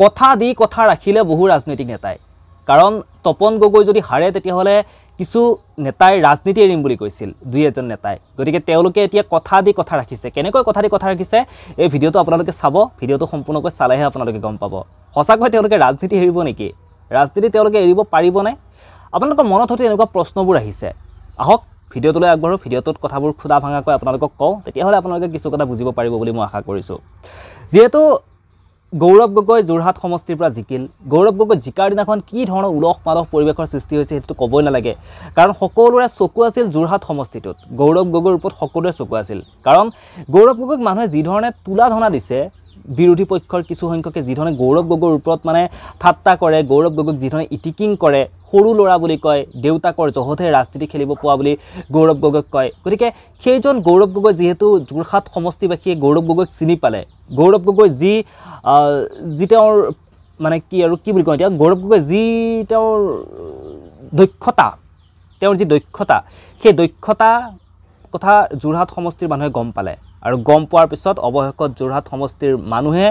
কথা দি কথা ৰাখিলে বহু ৰাজনৈতিক নেতাই কাৰণ তপন গগৈ যদি হাৰে তেতিয়াহ'লে কিছু নেতাই ৰাজনীতি এৰিম বুলি কৈছিল দুই এজন নেতাই গতিকে তেওঁলোকে এতিয়া কথা দি কথা ৰাখিছে কেনেকৈ কথা দি কথা ৰাখিছে এই ভিডিঅ'টো আপোনালোকে চাব ভিডিঅ'টো সম্পূৰ্ণকৈ চালেহে আপোনালোকে গম পাব সঁচাকৈ তেওঁলোকে ৰাজনীতি এৰিব নেকি ৰাজনীতি তেওঁলোকে এৰিব পাৰিবনে আপোনালোকৰ মনত হয়তো এনেকুৱা প্ৰশ্নবোৰ আহিছে আহক ভিডিঅ'টোলৈ আগবাঢ়ো ভিডিঅ'টোত কথাবোৰ খুদা ভাঙাকৈ আপোনালোকক কওঁ তেতিয়াহ'লে আপোনালোকে কিছু কথা বুজিব পাৰিব বুলি মই আশা কৰিছোঁ যিহেতু গৌৰৱ গগৈ যোৰহাট সমষ্টিৰ পৰা জিকিল গৌৰৱ গগৈ জিকাৰ দিনাখন কি ধৰণৰ উলহ মালহ পৰিৱেশৰ সৃষ্টি হৈছে সেইটো ক'বই নালাগে কাৰণ সকলোৰে চকু আছিল যোৰহাট সমষ্টিটোত গৌৰৱ গগৈৰ ওপৰত সকলোৰে চকু আছিল কাৰণ গৌৰৱ গগৈক মানুহে যি ধৰণে তুলা ধনা দিছে বিৰোধী পক্ষৰ কিছু সংখ্যকে যি ধৰণে গৌৰৱ গগৈৰ ওপৰত মানে ঠাট্টা কৰে গৌৰৱ গগৈক যি ধৰণে ইটিকিং কৰে সৰু ল'ৰা বুলি কয় দেউতাকৰ জহতে ৰাজনীতি খেলিব পোৱা বুলি গৌৰৱ গগৈক কয় গতিকে সেইজন গৌৰৱ গগৈ যিহেতু যোৰহাট সমষ্টিবাসীয়ে গৌৰৱ গগৈক চিনি পালে গৌৰৱ গগৈ যি তেওঁৰ মানে কি আৰু কি বুলি কয় এতিয়া গৌৰৱ গগৈ যি তেওঁৰ দক্ষতা তেওঁৰ যি দক্ষতা সেই দক্ষতা কথা যোৰহাট সমষ্টিৰ মানুহে গম পালে আৰু গম পোৱাৰ পিছত অৱশেষত যোৰহাট সমষ্টিৰ মানুহে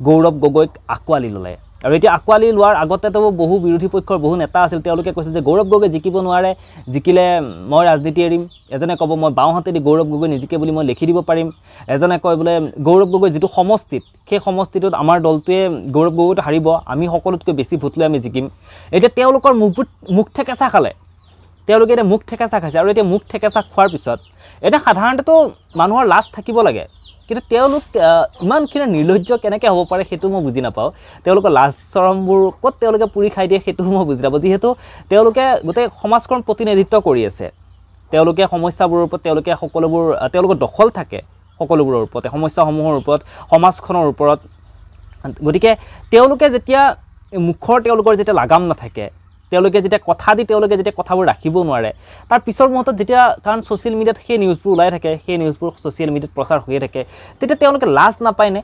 গৌৰৱ গগৈক আঁকোৱালি ল'লে আৰু এতিয়া আঁকোৱালি লোৱাৰ আগতেতো বহু বিৰোধী পক্ষৰ বহু নেতা আছিল তেওঁলোকে কৈছিল যে গৌৰৱ গগৈ জিকিব নোৱাৰে জিকিলে মই ৰাজনীতি এৰিম এজনে ক'ব মই বাওঁহাতেদি গৌৰৱ গগৈ নিজিকে বুলি মই লিখি দিব পাৰিম এজনে কয় বোলে গৌৰৱ গগৈ যিটো সমষ্টিত সেই সমষ্টিটোত আমাৰ দলটোৱে গৌৰৱ গগৈটো হাৰিব আমি সকলোতকৈ বেছি ভোট লৈ আমি জিকিম এতিয়া তেওঁলোকৰ মুখ ঠেকেচা খালে তেওঁলোকে এতিয়া মুখ ঠেকেচা খাইছে আৰু এতিয়া মুখ ঠেকেচা খোৱাৰ পিছত এটা সাধাৰণতে মানুহৰ লাজ থাকিব লাগে কিন্তু তেওঁলোক ইমানখিনি নিৰ্লজ্জ কেনেকৈ হ'ব পাৰে সেইটো মই বুজি নাপাওঁ তেওঁলোকৰ লাজ চৰমবোৰ ক'ত তেওঁলোকে পুৰি খাই দিয়ে সেইটো মই বুজি নাপাওঁ যিহেতু তেওঁলোকে গোটেই সমাজখন প্ৰতিনিধিত্ব কৰি আছে তেওঁলোকে সমস্যাবোৰৰ ওপৰত তেওঁলোকে সকলোবোৰ তেওঁলোকৰ দখল থাকে সকলোবোৰৰ ওপৰতে সমস্যাসমূহৰ ওপৰত সমাজখনৰ ওপৰত গতিকে তেওঁলোকে যেতিয়া মুখৰ তেওঁলোকৰ যেতিয়া লাগাম নাথাকে তেওঁলোকে যেতিয়া কথা দি তেওঁলোকে যেতিয়া কথাবোৰ ৰাখিব নোৱাৰে তাৰ পিছৰ মুহূৰ্তত যেতিয়া কাৰণ ছ'চিয়েল মিডিয়াত সেই নিউজবোৰ ওলাই থাকে সেই নিউজবোৰ ছ'চিয়েল মিডিয়াত প্ৰচাৰ হৈয়ে থাকে তেতিয়া তেওঁলোকে লাজ নাপায়নে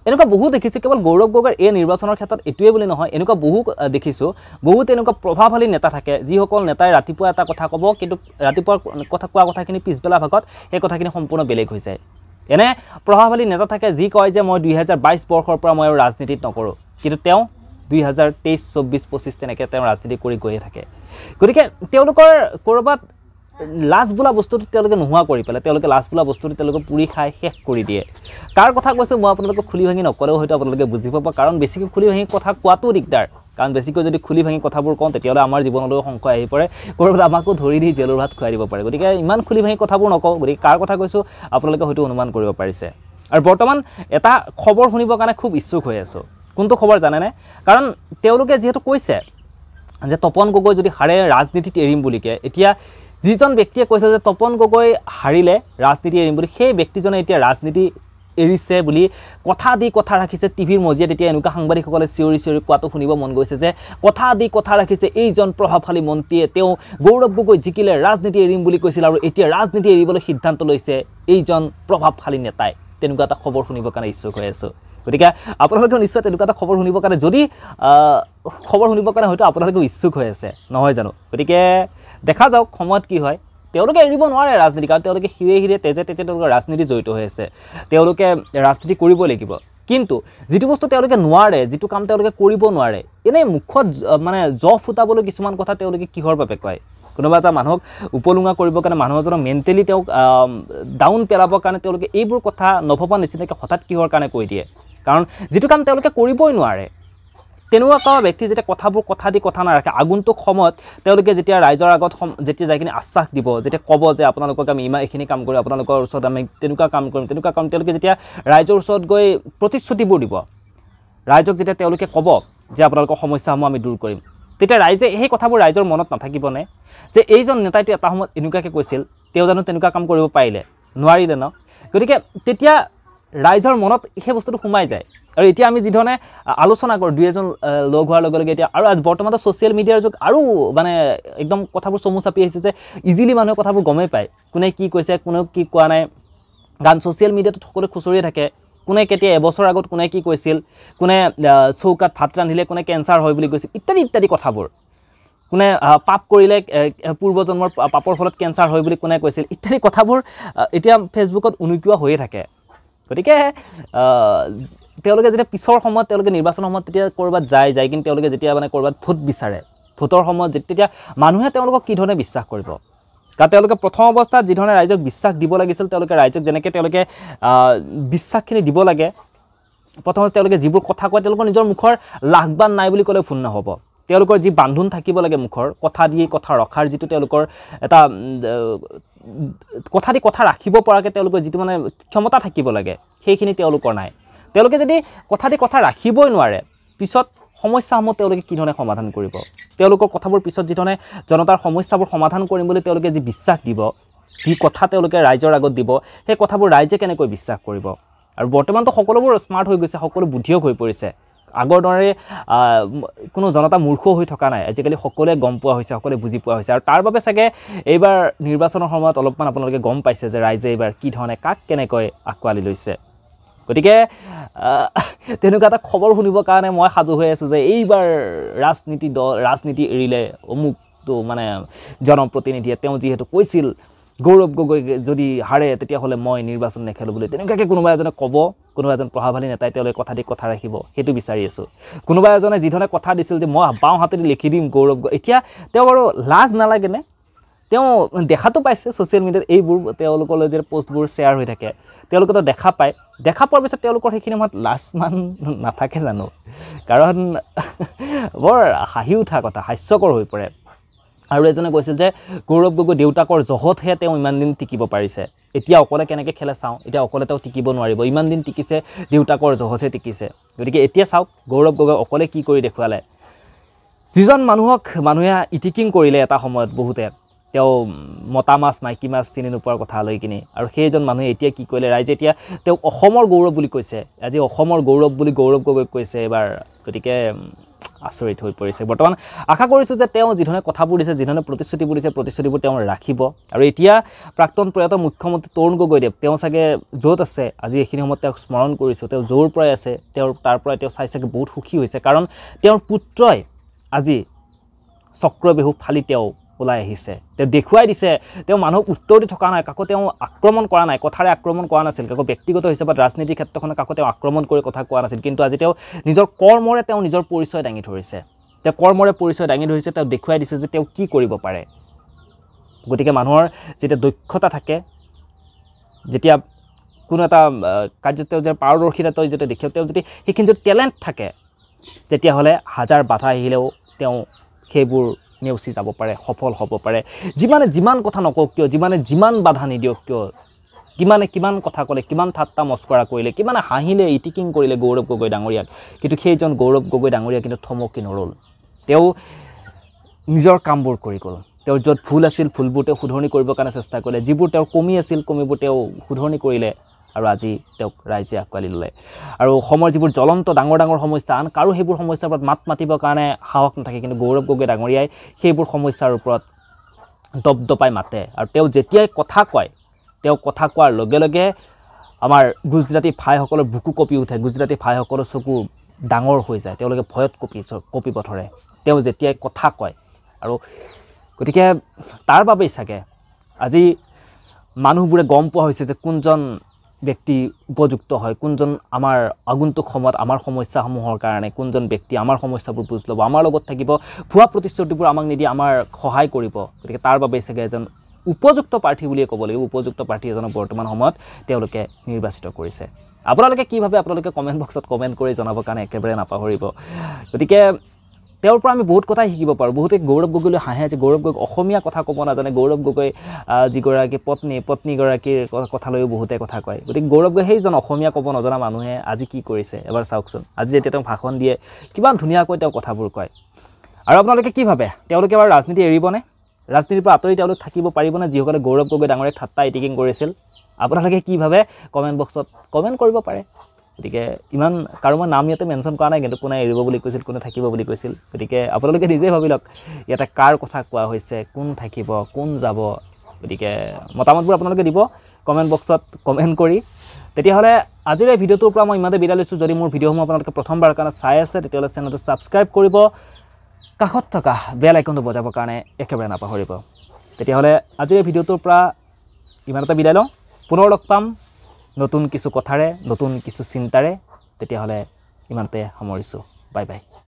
এনেকুৱা বহু দেখিছোঁ কেৱল গৌৰৱ গগৈৰ এই নিৰ্বাচনৰ ক্ষেত্ৰত এইটোৱে বুলি নহয় এনেকুৱা বহু দেখিছোঁ বহুত এনেকুৱা প্ৰভাৱশালী নেতা থাকে যিসকল নেতাই ৰাতিপুৱা এটা কথা ক'ব কিন্তু ৰাতিপুৱাৰ কথা কোৱা কথাখিনি পিছবেলা ভাগত সেই কথাখিনি সম্পূৰ্ণ বেলেগ হৈ যায় এনে প্ৰভাৱশালী নেতা থাকে যি কয় যে মই 2022 বৰ্ষৰ পৰা মই আৰু ৰাজনীতিত নকৰোঁ কিন্তু তেওঁ 2023, 24, 25 তেনেকৈ তেওঁ ৰাজনীতি কৰি গৈয়ে থাকে গতিকে তেওঁলোকৰ ক'ৰবাত লাজ বোলা বস্তুটো তেওঁলোকে নোহোৱা কৰি পেলাই তেওঁলোকে লাজ বোলা বস্তুটো তেওঁলোকে পুৰি খাই শেষ কৰি দিয়ে কাৰ কথা কৈছোঁ মই আপোনালোকক খুলি ভাঙি নকলেও হয়তো আপোনালোকে বুজি পাব কাৰণ বেছিকৈ খুলি ভাঙি কথা কোৱাটোও দিগদাৰ কাৰণ বেছিকৈ যদি খুলি ভাঙি কথাবোৰ কওঁ তেতিয়াহ'লে আমাৰ জীৱনলৈ সংশয় আহি পৰে ক'ৰবাত আমাকো ধৰি দি জেলৰ ভাত খুৱাই দিব পাৰে গতিকে ইমান খুলি ভাঙি কথাবোৰ নকওঁ গতিকে কাৰ কথা কৈছোঁ আপোনালোকে হয়তো অনুমান কৰিব পাৰিছে আৰু বৰ্তমান এটা খবৰ শুনিবৰ কাৰণে খুব ইচ্ছুক হৈ আছোঁ কোনটো খবৰ জানেনে কাৰণ তেওঁলোকে যিহেতু কৈছে যে তপন গগৈ যদি হাৰে ৰাজনীতিত এৰিম বুলিকে এতিয়া যিজন ব্যক্তিয়ে কৈছে যে তপন গগৈ হাৰিলে ৰাজনীতি এৰিম বুলি সেই ব্যক্তিজনে এতিয়া ৰাজনীতি এৰিছে বুলি কথা দি কথা ৰাখিছে টিভিৰ মজিয়াত এতিয়া এনেকুৱা সাংবাদিকসকলে চিঞৰি চিঞৰি কোৱাটো শুনিব মন গৈছে যে কথা দি কথা ৰাখিছে এইজন প্ৰভাৱশালী মন্ত্ৰীয়ে তেওঁ গৌৰৱ গগৈ জিকিলে ৰাজনীতি এৰিম বুলি কৈছিল আৰু এতিয়া ৰাজনীতি এৰিবলৈ সিদ্ধান্ত লৈছে এইজন প্ৰভাৱশালী নেতাই তেনেকুৱা এটা খবৰ শুনিবৰ কাৰণে ইচ্ছুক হৈ আছোঁ গতিকে আপোনালোকেও নিশ্চয় তেনেকুৱা এটা খবৰ শুনিবৰ কাৰণে যদি খবৰ শুনিবৰ কাৰণে হয়তো আপোনালোকেও ইচ্ছুক হৈ আছে নহয় জানো গতিকে দেখা যাওক সময়ত কি হয় তেওঁলোকে এৰিব নোৱাৰে ৰাজনীতি কাৰণ তেওঁলোকে হিৰে হিৰে তেজে তেজে তেওঁলোকৰ ৰাজনীতি জড়িত হৈ আছে তেওঁলোকে ৰাজনীতি কৰিব লাগিব কিন্তু যিটো বস্তু তেওঁলোকে নোৱাৰে যিটো কাম তেওঁলোকে কৰিব নোৱাৰে এনেই মুখত মানে জহ ফুটাবলৈ কিছুমান কথা তেওঁলোকে কিহৰ বাবে কয় কোনোবা এটা মানুহক উপলুঙা কৰিবৰ কাৰণে মানুহ এজনক মেণ্টেলি তেওঁক ডাউন পেলাবৰ কাৰণে তেওঁলোকে এইবোৰ কথা নভবা নিচিনাকৈ হঠাৎ কিহৰ কাৰণে কৈ দিয়ে কাৰণ যিটো কাম তেওঁলোকে কৰিবই নোৱাৰে তেনেকুৱা ব্যক্তি যেতিয়া কথাবোৰ কথা দি কথা নাৰাখে আগন্তুক সময়ত তেওঁলোকে যেতিয়া ৰাইজৰ আগত যেতিয়া যাই কিনে আশ্বাস দিব যেতিয়া ক'ব যে আপোনালোকক আমি এইখিনি কাম কৰিম আপোনালোকৰ ওচৰত আমি তেনেকুৱা কাম কৰিম তেনেকুৱা কাম তেওঁলোকে যেতিয়া ৰাইজৰ ওচৰত গৈ প্ৰতিশ্ৰুতিবোৰ দিব ৰাইজক যেতিয়া তেওঁলোকে ক'ব যে আপোনালোকৰ সমস্যাসমূহ আমি দূৰ কৰিম তেতিয়া ৰাইজে সেই কথাবোৰ ৰাইজৰ মনত নাথাকিবনে যে এইজন নেতাইটো এটা সময়ত এনেকুৱাকৈ কৈছিল তেওঁ জানো তেনেকুৱা কাম কৰিব পাৰিলে নোৱাৰিলে ন গতিকে তেতিয়া ৰাইজৰ মনত সেই বস্তুটো সোমাই যায় আৰু এতিয়া আমি যি ধৰণে আলোচনা কৰোঁ দুই এজন লগ হোৱাৰ লগে লগে এতিয়া আৰু বৰ্তমানতো ছ'চিয়েল মিডিয়াৰ যুগ আৰু মানে একদম কথাবোৰ চমু চাপি আহিছে যে ইজিলি মানুহে কথাবোৰ গমেই পায় কোনে কি কৈছে কোনেও কি কোৱা নাই কাৰণ ছ'চিয়েল মিডিয়াটো সকলোৱে খুচৰিয়ে থাকে কোনে কেতিয়া এবছৰ আগত কোনে কি কৈছিল কোনে চৌকাত ভাত ৰান্ধিলে কোনে কেঞ্চাৰ হয় বুলি কৈছিল ইত্যাদি ইত্যাদি কথাবোৰ কোনে পাপ কৰিলে পূৰ্বজন্মৰ পাপৰ ফলত কেঞ্চাৰ হয় বুলি কোনে কৈছিল ইত্যাদি কথাবোৰ এতিয়া ফেচবুকত উনুকিওৱা হৈয়ে থাকে গতিকে তেওঁলোকে যেতিয়া পিছৰ সময়ত তেওঁলোকে নিৰ্বাচনৰ সময়ত তেতিয়া ক'ৰবাত যায় কিন্তু তেওঁলোকে যেতিয়া মানে ক'ৰবাত ভোট বিচাৰে ভোটৰ সময়ত তেতিয়া মানুহে তেওঁলোকক কি ধৰণে বিশ্বাস কৰিব কাৰণ তেওঁলোকে প্ৰথম অৱস্থাত যি ধৰণে ৰাইজক বিশ্বাস দিব লাগিছিল তেওঁলোকে ৰাইজক যেনেকৈ তেওঁলোকে বিশ্বাসখিনি দিব লাগে প্ৰথমতে তেওঁলোকে যিবোৰ কথা কয় তেওঁলোকৰ নিজৰ মুখৰ লাভবান নাই বুলি ক'লে ভুল নহ'ব তেওঁলোকৰ যি বান্ধোন থাকিব লাগে মুখৰ কথা দি কথা ৰখাৰ যিটো তেওঁলোকৰ এটা কথা দি কথা ৰাখিব পৰাকৈ তেওঁলোকৰ যিটো মানে ক্ষমতা থাকিব লাগে সেইখিনি তেওঁলোকৰ নাই তেওঁলোকে যদি কথা দি কথা ৰাখিবই নোৱাৰে পিছত সমস্যাসমূহ তেওঁলোকে কি ধৰণে সমাধান কৰিব তেওঁলোকৰ কথাবোৰ পিছত যি ধৰণে জনতাৰ সমস্যাবোৰ সমাধান কৰিম বুলি তেওঁলোকে যি বিশ্বাস দিব যি কথা তেওঁলোকে ৰাইজৰ আগত দিব সেই কথাবোৰ ৰাইজে কেনেকৈ বিশ্বাস কৰিব আৰু বৰ্তমানতো সকলোবোৰ স্মাৰ্ট হৈ গৈছে সকলো বুদ্ধিয়ক হৈ পৰিছে আগৰ দৰে কোনো জনতা মূৰ্খ হৈ থকা নাই আজিকালি সকলোৱে গম পোৱা হৈছে সকলোৱে বুজি পোৱা হৈছে আৰু তাৰ বাবে চাগে এইবাৰ নিৰ্বাচনৰ সময়ত অলপমান আপোনালোকে গম পাইছে যে ৰাইজে এইবাৰ কি ধৰণে কাক কেনেকৈ আঁকোৱালি লৈছে গতিকে তেনেকুৱা এটা খবৰ শুনিবৰ কাৰণে মই সাজু হৈ আছোঁ যে এইবাৰ ৰাজনীতি এৰিলে অমুকটো মানে জনপ্ৰতিনিধিয়ে তেওঁ যিহেতু কৈছিল গৌৰৱ গগৈ যদি হাৰে তেতিয়াহ'লে মই নিৰ্বাচন নেখেলোঁ বুলি তেনেকুৱাকৈ কোনোবা এজনে ক'ব কোনোবা এজন প্ৰভাৱশালী নেতাই তেওঁলোকে কথা দি কথা ৰাখিব সেইটো বিচাৰি আছোঁ কোনোবা এজনে যিধৰণে কথা দিছিল যে মই বাওঁ হাতেদি লিখি দিম গৌৰৱ এতিয়া তেওঁ বাৰু লাজ নালাগেনে তেওঁ দেখাটো পাইছে ছ'চিয়েল মিডিয়াত এইবোৰ তেওঁলোকলৈ যে পষ্টবোৰ শ্বেয়াৰ হৈ থাকে তেওঁলোকেতো দেখা পায় দেখা পোৱাৰ পিছত তেওঁলোকৰ সেইখিনি সময়ত লাজমান নাথাকে জানো কাৰণ বৰ হাঁহি উঠা কথা হাস্যকৰ হৈ পৰে আৰু এজনে কৈছিল যে গৌৰৱ গগৈ দেউতাকৰ জহতহে তেওঁ ইমান দিন টিকিব পাৰিছে এতিয়া অকলে কেনেকৈ খেলে চাওঁ এতিয়া অকলে তেওঁ টিকিব নোৱাৰিব ইমান দিন টিকিছে দেউতাকৰ জহতহে টিকিছে গতিকে এতিয়া চাওক গৌৰৱ গগৈ অকলে কি কৰি দেখুৱালে যিজন মানুহক মানুহে ইটিকিং কৰিলে এটা সময়ত বহুতে তেওঁ মতা মাছ মাইকী মাছ চিনি নোপোৱাৰ কথা লৈ কিনি আৰু সেইজন মানুহে এতিয়া কি কৰিলে ৰাইজে এতিয়া তেওঁক অসমৰ গৌৰৱ বুলি কৈছে আজি অসমৰ গৌৰৱ বুলি গৌৰৱ গগৈক কৈছে এবাৰ গতিকে আচৰিত হৈ পৰিছে বৰ্তমান আশা কৰিছোঁ যে তেওঁ যিধৰণে কথাবোৰ দিছে যিধৰণে প্ৰতিশ্ৰুতিবোৰ দিছে প্ৰতিশ্ৰুতিবোৰ তেওঁ ৰাখিব আৰু এতিয়া প্ৰাক্তন প্ৰয়াত মুখ্যমন্ত্ৰী তৰুণ গগৈদেৱ তেওঁ চাগে য'ত আছে আজি এইখিনি সময়ত তেওঁক স্মৰণ কৰিছোঁ তেওঁ য'ৰ পৰাই আছে তাৰ পৰাই তেওঁ চাই চাগে বহুত সুখী হৈছে কাৰণ তেওঁৰ পুত্ৰই আজি চক্ৰবেহু ফালি তেওঁ ওলাই আহিছে তেওঁ দেখুৱাই দিছে তেওঁ মানুহক উত্তৰ দি থকা নাই কাকো তেওঁ আক্ৰমণ কৰা নাই কথাৰে আক্ৰমণ কৰা নাছিল কাকো ব্যক্তিগত হিচাপত ৰাজনীতিৰ ক্ষেত্ৰখনত কাকো তেওঁ আক্ৰমণ কৰি কথা কোৱা নাছিল কিন্তু আজি তেওঁ নিজৰ কৰ্মৰে তেওঁ নিজৰ পৰিচয় দাঙি ধৰিছে তেওঁ কৰ্মৰে পৰিচয় দাঙি ধৰিছে তেওঁ দেখুৱাই দিছে যে তেওঁ কি কৰিব পাৰে গতিকে মানুহৰ যেতিয়া দক্ষতা থাকে যেতিয়া কোনো এটা কাৰ্যত তেওঁ যে পাৰদৰ্শিতা তেওঁ যেতিয়া দেখে তেওঁ যদি সেইখিনি যদি টেলেণ্ট থাকে তেতিয়াহ'লে হাজাৰ বাধা আহিলেও তেওঁ সেইবোৰ নেওচি যাব পাৰে সফল হ'ব পাৰে যিমান কথা নকওক কিয় যিমান বাধা নিদিয়ক কিয় কিমান কথা ক'লে কিমান ঠাট্টা মস্কৰা কৰিলে কিমানে হাঁহিলে ইটিকিং কৰিলে গৌৰৱ গগৈ ডাঙৰীয়াক কিন্তু সেইজন গৌৰৱ গগৈ ডাঙৰীয়া কিন্তু থমকি নৰ'ল তেওঁ নিজৰ কামবোৰ কৰি গ'ল তেওঁৰ য'ত ভুল আছিল ভুলবোৰ তেওঁ শুধৰণি কৰিবৰ কাৰণে চেষ্টা কৰিলে যিবোৰ তেওঁৰ কমি আছিল কমিবোৰ তেওঁ শুধৰণি কৰিলে আৰু আজি তেওঁক ৰাইজে আঁকোৱালি ল'লে আৰু অসমৰ যিবোৰ জ্বলন্ত ডাঙৰ সমস্যা আন কাৰো সেইবোৰ সমস্যাৰ ওপৰত মাত মাতিবৰ কাৰণে সাহস নাথাকে কিন্তু গৌৰৱ গগৈ ডাঙৰীয়াই সেইবোৰ সমস্যাৰ ওপৰত দপদপাই মাতে আৰু তেওঁ যেতিয়াই কথা কয় তেওঁ কথা কোৱাৰ লগে লগে আমাৰ গুজৰাটী ভাইসকলৰ বুকু কঁপি উঠে গুজৰাটী ভাইসকলৰ চকু ডাঙৰ হৈ যায় তেওঁলোকে ভয়ত কঁপিব ধৰে তেওঁ যেতিয়াই কথা কয় আৰু গতিকে তাৰ বাবেই চাগে আজি মানুহবোৰে গম পোৱা হৈছে যে কোনজন ব্যক্তি উপযুক্ত হয় কোনজন আমাৰ আগন্তুক সময়ত আমাৰ সমস্যাসমূহৰ কাৰণে কোনজন ব্যক্তি আমাৰ সমস্যাবোৰ বুজ ল'ব আমাৰ লগত থাকিব ভুৱা প্ৰতিশ্ৰুতিবোৰ আমাক নিদি আমাৰ সহায় কৰিব গতিকে তাৰ বাবেই চাগে এজন উপযুক্ত প্ৰাৰ্থী বুলিয়ে ক'ব লাগিব উপযুক্ত প্ৰাৰ্থী এজনক বৰ্তমান সময়ত তেওঁলোকে নিৰ্বাচিত কৰিছে আপোনালোকে কি ভাবে আপোনালোকে কমেণ্ট বক্সত কমেণ্ট কৰি জনাবৰ কাৰণে একেবাৰে নাপাহৰিব গতিকে তেওঁৰ পৰা আমি বহুত কথা শিকিব পাৰোঁ বহুতে গৌৰৱ গগৈলৈ হাঁহে যে গৌৰৱ গগৈ অসমীয়া কথা ক'ব নাজানে গৌৰৱ গগৈ যিগৰাকী পত্নীগৰাকীৰ কথালৈও বহুতে কথা কয় গতিকে গৌৰৱ গগৈ সেইজন অসমীয়া ক'ব নজনা মানুহে আজি কি কৰিছে এবাৰ চাওকচোন আজি যেতিয়া তেওঁ ভাষণ দিয়ে কিমান ধুনীয়াকৈ তেওঁ কথাবোৰ কয় আৰু আপোনালোকে কি ভাবে তেওঁলোকে এবাৰ ৰাজনীতি এৰিবনে ৰাজনীতিৰ পৰা আঁতৰি তেওঁলোক থাকিব পাৰিবনে যিসকলে গৌৰৱ গগৈ ডাঙৰীয়াক ঠাট্টা ইটিকিং কৰিছিল আপোনালোকে কি ভাবে কমেণ্ট বক্সত কমেণ্ট কৰিব পাৰে গতিকে ইমান কাৰো মই নাম ইয়াতে মেনশ্যন কৰা নাই কিন্তু কোনে এৰিব বুলি কৈছিল কোনে থাকিব বুলি কৈছিল গতিকে আপোনালোকে নিজেই ভাবি লওক ইয়াতে কাৰ কথা কোৱা হৈছে কোন থাকিব কোন যাব গতিকে মতামতবোৰ আপোনালোকে দিব কমেণ্ট বক্সত কমেণ্ট কৰি তেতিয়াহ'লে আজিৰ এই ভিডিঅ'টোৰ পৰা মই ইমানতে বিদায় লৈছোঁ যদি মোৰ ভিডিঅ'সমূহ আপোনালোকে প্ৰথমবাৰৰ কাৰণে চাই আছে তেতিয়াহ'লে চেনেলটো ছাবস্ক্ৰাইব কৰিব কাষত থকা বেল আইকনটো বজাবৰ কাৰণে একেবাৰে নাপাহৰিব তেতিয়াহ'লে আজিৰ এই ভিডিঅ'টোৰ পৰা ইমানতে বিদায় লওঁ পুনৰ লগ পাম নতুন কিছু কথাৰে নতুন কিছু চিন্তাৰে তেতিয়াহ'লে ইমানতে সামৰিছোঁ বাই বাই